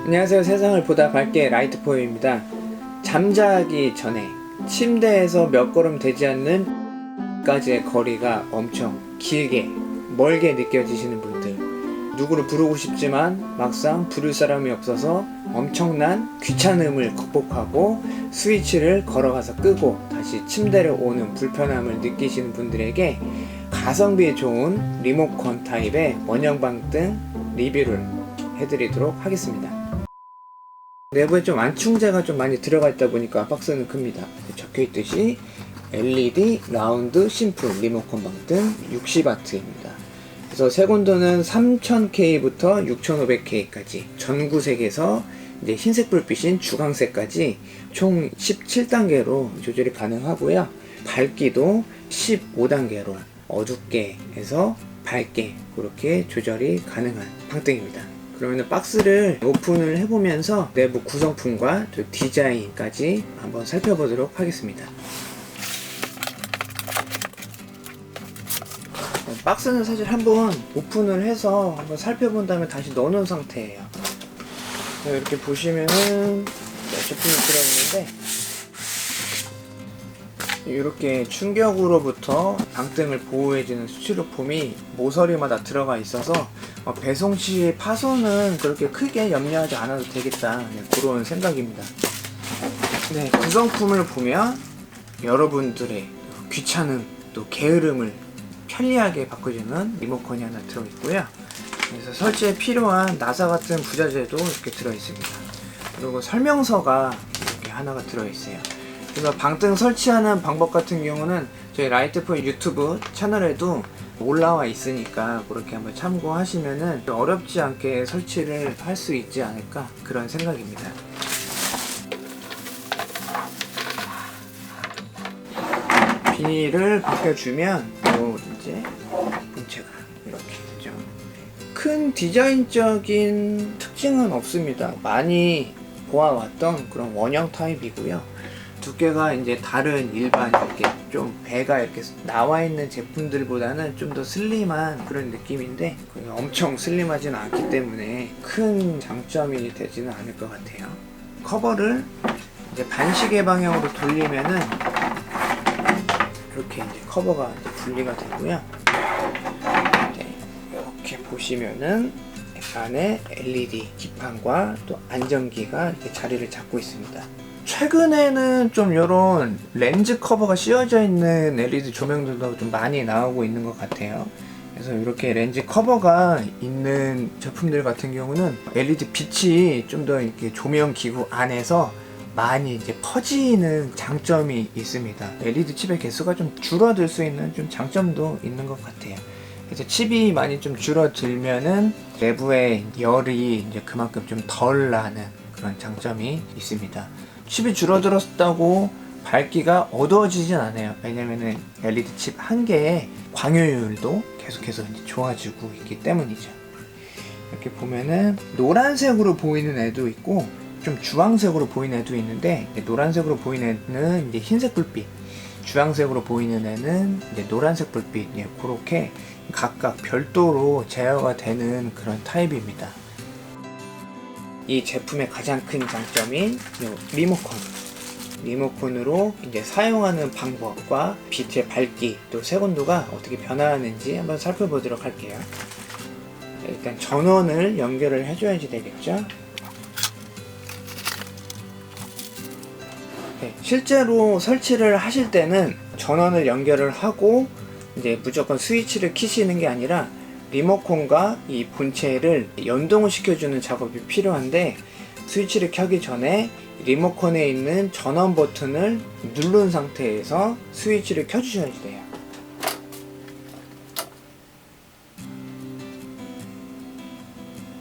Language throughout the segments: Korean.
안녕하세요. 세상을 보다 밝게 라이트포유입니다. 잠자기 전에 침대에서 몇 걸음 되지 않는 까지의 거리가 엄청 길게 멀게 느껴지시는 분들, 누구를 부르고 싶지만 막상 부를 사람이 없어서 엄청난 귀찮음을 극복하고 스위치를 걸어가서 끄고 다시 침대로 오는 불편함을 느끼시는 분들에게 가성비 좋은 리모컨 타입의 원형방등 리뷰를 해드리도록 하겠습니다. 내부에 좀 안충제가 좀 많이 들어가 있다 보니까 박스는 큽니다. 적혀있듯이 LED 라운드 심플 리모컨 방등 60W입니다. 그래서 색온도는 3000K부터 6500K까지 전구색에서 이제 흰색 불빛인 주광색까지 총 17단계로 조절이 가능하고요. 밝기도 15단계로 어둡게 해서 밝게 그렇게 조절이 가능한 방등입니다. 그러면 박스를 오픈을 해보면서 내부 구성품과 디자인까지 한번 살펴보도록 하겠습니다. 박스는 사실 한번 오픈을 해서 한번 살펴본 다음에 다시 넣어놓은 상태예요. 이렇게 보시면은 제품이 들어있는데, 이렇게 충격으로부터 방등을 보호해주는 스티로폼이 모서리마다 들어가 있어서 배송 시 파손은 그렇게 크게 염려하지 않아도 되겠다, 그런 생각입니다. 네, 구성품을 보면 여러분들의 귀찮음 또 게으름을 편리하게 바꿔주는 리모컨이 하나 들어있고요. 그래서 설치에 필요한 나사 같은 부자재도 이렇게 들어있습니다. 그리고 설명서가 이렇게 하나가 들어있어요. 그래서 방등 설치하는 방법 같은 경우는 저희 라이트포유 유튜브 채널에도 올라와 있으니까 그렇게 한번 참고하시면은 어렵지 않게 설치를 할 수 있지 않을까, 그런 생각입니다. 비닐을 벗겨주면 이제 본체가 이렇게 되죠. 큰 디자인적인 특징은 없습니다. 많이 보아왔던 그런 원형 타입이고요. 두께가 이제 다른 일반 이렇게 좀 배가 이렇게 나와 있는 제품들보다는 좀 더 슬림한 그런 느낌인데 엄청 슬림하지는 않기 때문에 큰 장점이 되지는 않을 것 같아요. 커버를 이제 반시계 방향으로 돌리면은 이렇게 이제 커버가 이제 분리가 되고요. 이렇게 보시면은 안에 LED 기판과 또 안전기가 이렇게 자리를 잡고 있습니다. 최근에는 좀 이런 렌즈 커버가 씌워져 있는 LED 조명들도 좀 많이 나오고 있는 것 같아요. 그래서 이렇게 렌즈 커버가 있는 제품들 같은 경우는 LED 빛이 좀 더 이렇게 조명 기구 안에서 많이 이제 퍼지는 장점이 있습니다. LED 칩의 개수가 좀 줄어들 수 있는 좀 장점도 있는 것 같아요. 그래서 칩이 많이 좀 줄어들면은 내부에 열이 이제 그만큼 좀 덜 나는 그런 장점이 있습니다. 칩이 줄어들었다고 밝기가 어두워지진 않아요. 왜냐면은 LED 칩 한 개의 광효율도 계속해서 이제 좋아지고 있기 때문이죠. 이렇게 보면은 노란색으로 보이는 애도 있고 좀 주황색으로 보이는 애도 있는데, 노란색으로 보이는 애는 이제 흰색 불빛, 주황색으로 보이는 애는 이제 노란색 불빛, 그렇게 각각 별도로 제어가 되는 그런 타입입니다. 이 제품의 가장 큰 장점인 리모컨으로 이제 사용하는 방법과 빛의 밝기 또 색온도가 어떻게 변화하는지 한번 살펴보도록 할게요. 일단 전원을 연결을 해줘야지 되겠죠. 네, 실제로 설치를 하실 때는 전원을 연결을 하고 이제 무조건 스위치를 켜시는 게 아니라 리모컨과 이 본체를 연동을 시켜주는 작업이 필요한데, 스위치를 켜기 전에 리모컨에 있는 전원 버튼을 누른 상태에서 스위치를 켜주셔야 돼요.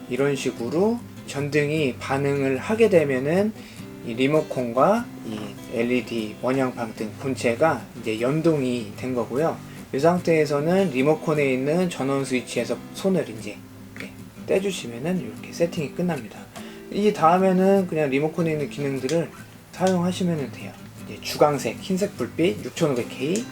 이런 식으로 전등이 반응을 하게 되면은 이 리모컨과 이 LED 원형 방등 본체가 이제 연동이 된 거고요. 이 상태에서는 리모컨에 있는 전원 스위치에서 손을 이제 떼주시면은 이렇게 세팅이 끝납니다. 이 다음에는 그냥 리모컨에 있는 기능들을 사용하시면 돼요. 이제 주광색, 흰색 불빛 6500K,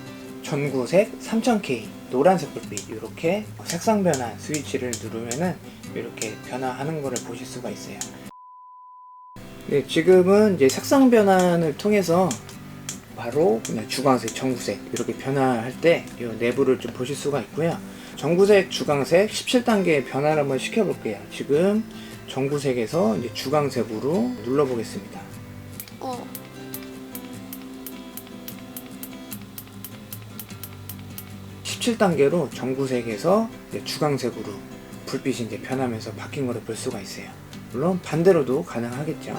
전구색 3000K 노란색 불빛 이렇게 색상 변환 스위치를 누르면은 이렇게 변화하는 것을 보실 수가 있어요. 네, 지금은 이제 색상 변환을 통해서 바로 그냥 주광색, 전구색 이렇게 변화할 때 이 내부를 좀 보실 수가 있고요. 전구색, 주광색 17단계 변화를 한번 시켜볼게요. 지금 전구색에서 이제 주광색으로 눌러보겠습니다. 17단계로 전구색에서 이제 주광색으로 불빛이 이제 변하면서 바뀐 것을 볼 수가 있어요. 물론 반대로도 가능하겠죠.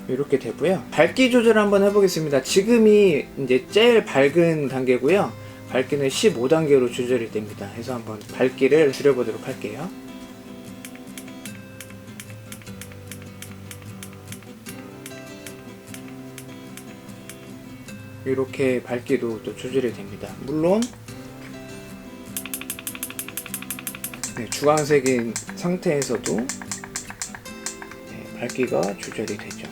이렇게 되고요. 밝기 조절을 한번 해보겠습니다. 지금이 이제 제일 밝은 단계고요. 밝기는 15단계로 조절이 됩니다. 그래서 한번 밝기를 줄여보도록 할게요. 이렇게 밝기도 또 조절이 됩니다. 물론 주황색인 상태에서도 밝기가 조절이 되죠.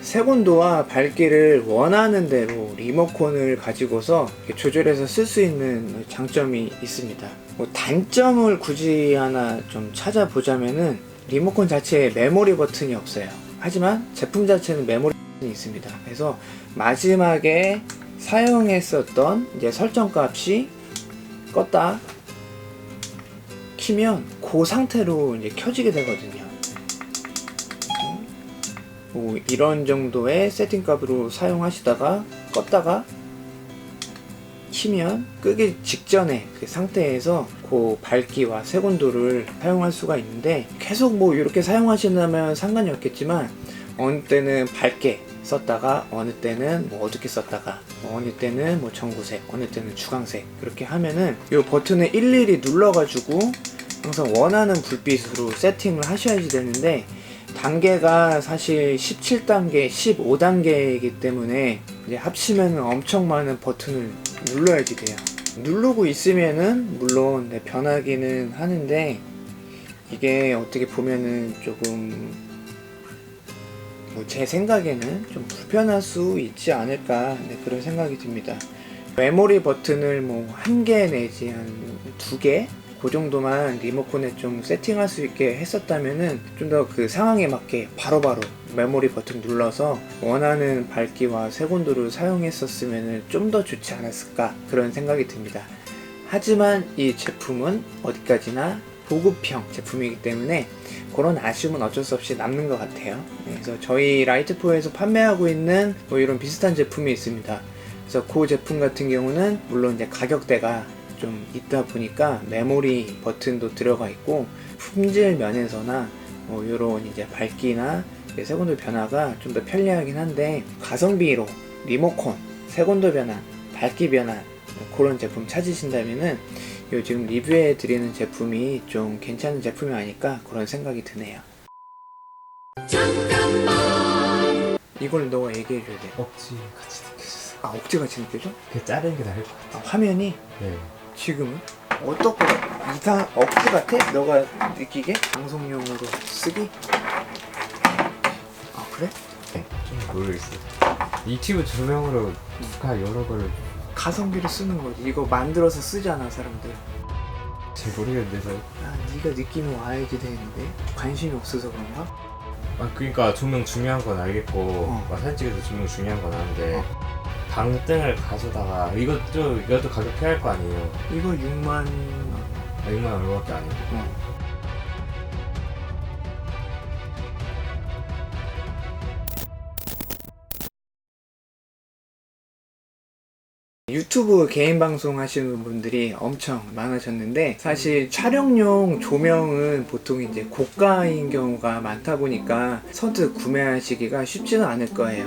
색온도와 밝기를 원하는 대로 리모컨을 가지고서 조절해서 쓸 수 있는 장점이 있습니다. 단점을 굳이 하나 좀 찾아보자면은 리모컨 자체에 메모리 버튼이 없어요. 하지만 제품 자체는 메모리 버튼이 있습니다. 그래서 마지막에 사용했었던 이제 설정 값이 껐다 키면 그 상태로 이제 켜지게 되거든요. 이런 정도의 세팅 값으로 사용하시다가 껐다가 키면 끄기 직전에 그 상태에서 그 밝기와 색온도를 사용할 수가 있는데, 계속 이렇게 사용하신다면 상관이 없겠지만 어느 때는 밝게 썼다가 어느 때는 어둡게 썼다가 어느 때는 전구색 어느 때는 주광색 그렇게 하면은 이 버튼을 일일이 눌러가지고 항상 원하는 불빛으로 세팅을 하셔야지 되는데, 단계가 사실 17단계, 15단계이기 때문에 이제 합치면 엄청 많은 버튼을 눌러야지 돼요. 누르고 있으면은 물론 변하기는 하는데, 이게 어떻게 보면은 조금 제 생각에는 좀 불편할 수 있지 않을까 그런 생각이 듭니다. 메모리 버튼을 1개 내지 한 2개 그 정도만 리모컨에 좀 세팅할 수 있게 했었다면은 좀 더 그 상황에 맞게 바로바로 메모리 버튼 눌러서 원하는 밝기와 색온도를 사용했었으면 좀 더 좋지 않았을까 그런 생각이 듭니다. 하지만 이 제품은 어디까지나 보급형 제품이기 때문에 그런 아쉬움은 어쩔 수 없이 남는 것 같아요. 그래서 저희 라이트포에서 판매하고 있는 이런 비슷한 제품이 있습니다. 그래서 그 제품 같은 경우는 물론 이제 가격대가 좀 있다 보니까 메모리 버튼도 들어가 있고 품질 면에서나 이런 이제 밝기나 색온도 변화가 좀 더 편리하긴 한데, 가성비로 리모컨, 색온도 변환, 밝기 변환 그런 제품 찾으신다면은 요 지금 리뷰해 드리는 제품이 좀 괜찮은 제품이 아닐까 그런 생각이 드네요. 잠깐만. 이걸 너가 얘기해 줘야 돼. 억지 같이 느껴졌어. 아, 억지 같이 느껴져? 그 자르는 게 나을 것 같아. 화면이? 네. 지금은? 어떻게 이상 억지 같아? 너가 느끼게? 방송용으로 쓰기? 아, 그래? 네. 좀 모르겠어. 유튜브 조명으로 여러 걸 가성비로 쓰는 거지. 이거 만들어서 쓰잖아 사람들. 잘 모르겠는데 저. 네가 느끼면 와야지 되는데 관심이 없어서 그런가? 그러니까 조명 중요한 건 알겠고 사진 찍을 때 조명 중요한 건 아는데 방등을 가져다가 이것도 가격 피할 거 아니에요. 이거 6만 6만 얼마밖에 아니고. 유튜브 개인 방송 하시는 분들이 엄청 많으셨는데, 사실 촬영용 조명은 보통 이제 고가인 경우가 많다 보니까 선뜻 구매하시기가 쉽지는 않을 거예요.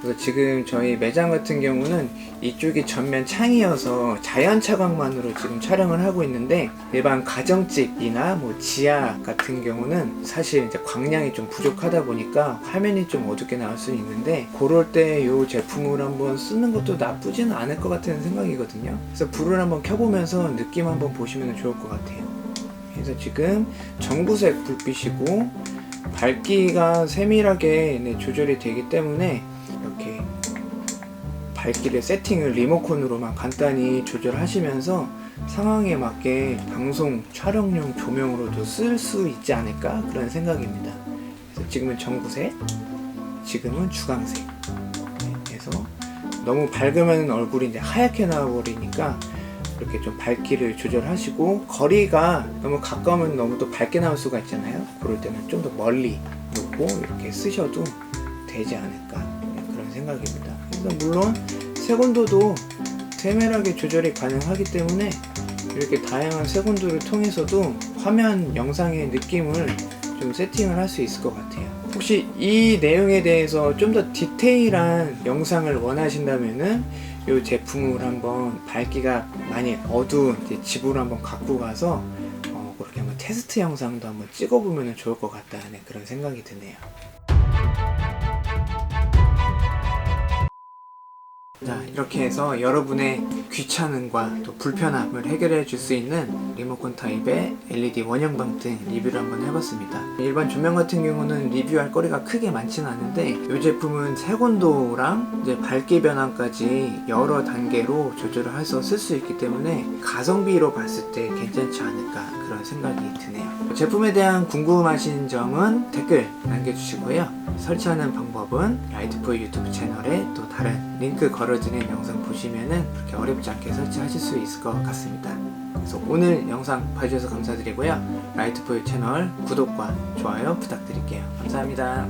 그래서 지금 저희 매장 같은 경우는 이쪽이 전면 창이어서 자연 차광만으로 지금 촬영을 하고 있는데, 일반 가정집이나 지하 같은 경우는 사실 이제 광량이 좀 부족하다 보니까 화면이 좀 어둡게 나올 수 있는데, 그럴 때 이 제품을 한번 쓰는 것도 나쁘지는 않을 것 같은 생각이거든요. 그래서 불을 한번 켜보면서 느낌 한번 보시면 좋을 것 같아요. 그래서 지금 전구색 불빛이고 밝기가 세밀하게 조절이 되기 때문에 이렇게 밝기를 세팅을 리모컨으로만 간단히 조절하시면서 상황에 맞게 방송 촬영용 조명으로도 쓸 수 있지 않을까 그런 생각입니다. 그래서 지금은 전구색, 지금은 주광색. 그래서 너무 밝으면 얼굴이 이제 하얗게 나와버리니까 이렇게 좀 밝기를 조절하시고, 거리가 너무 가까우면 너무 또 밝게 나올 수가 있잖아요. 그럴 때는 좀 더 멀리 놓고 이렇게 쓰셔도 되지 않을까 그런 생각입니다. 그래서 물론 색온도도 세밀하게 조절이 가능하기 때문에 이렇게 다양한 색온도를 통해서도 화면 영상의 느낌을 좀 세팅을 할 수 있을 것 같아요. 혹시 이 내용에 대해서 좀 더 디테일한 영상을 원하신다면은 이 제품을 한번 밝기가 많이 어두운 집으로 한번 갖고 가서 그렇게 한번 테스트 영상도 한번 찍어보면 좋을 것 같다는 그런 생각이 드네요. 자, 이렇게 해서 여러분의 귀찮음과 또 불편함을 해결해 줄 수 있는 리모컨 타입의 LED 원형방등 리뷰를 한번 해봤습니다. 일반 조명 같은 경우는 리뷰할 거리가 크게 많지는 않은데 이 제품은 색온도랑 이제 밝기 변환까지 여러 단계로 조절을 해서 쓸 수 있기 때문에 가성비로 봤을 때 괜찮지 않을까 그런 생각이 드네요. 제품에 대한 궁금하신 점은 댓글 남겨주시고요. 설치하는 방법은 라이트포유 유튜브 채널에 또 다른 링크 걸어지는 영상 보시면은 그렇게 어렵지 않게 설치하실 수 있을 것 같습니다. 그래서 오늘 영상 봐주셔서 감사드리고요. 라이트포유 채널 구독과 좋아요 부탁드릴게요. 감사합니다.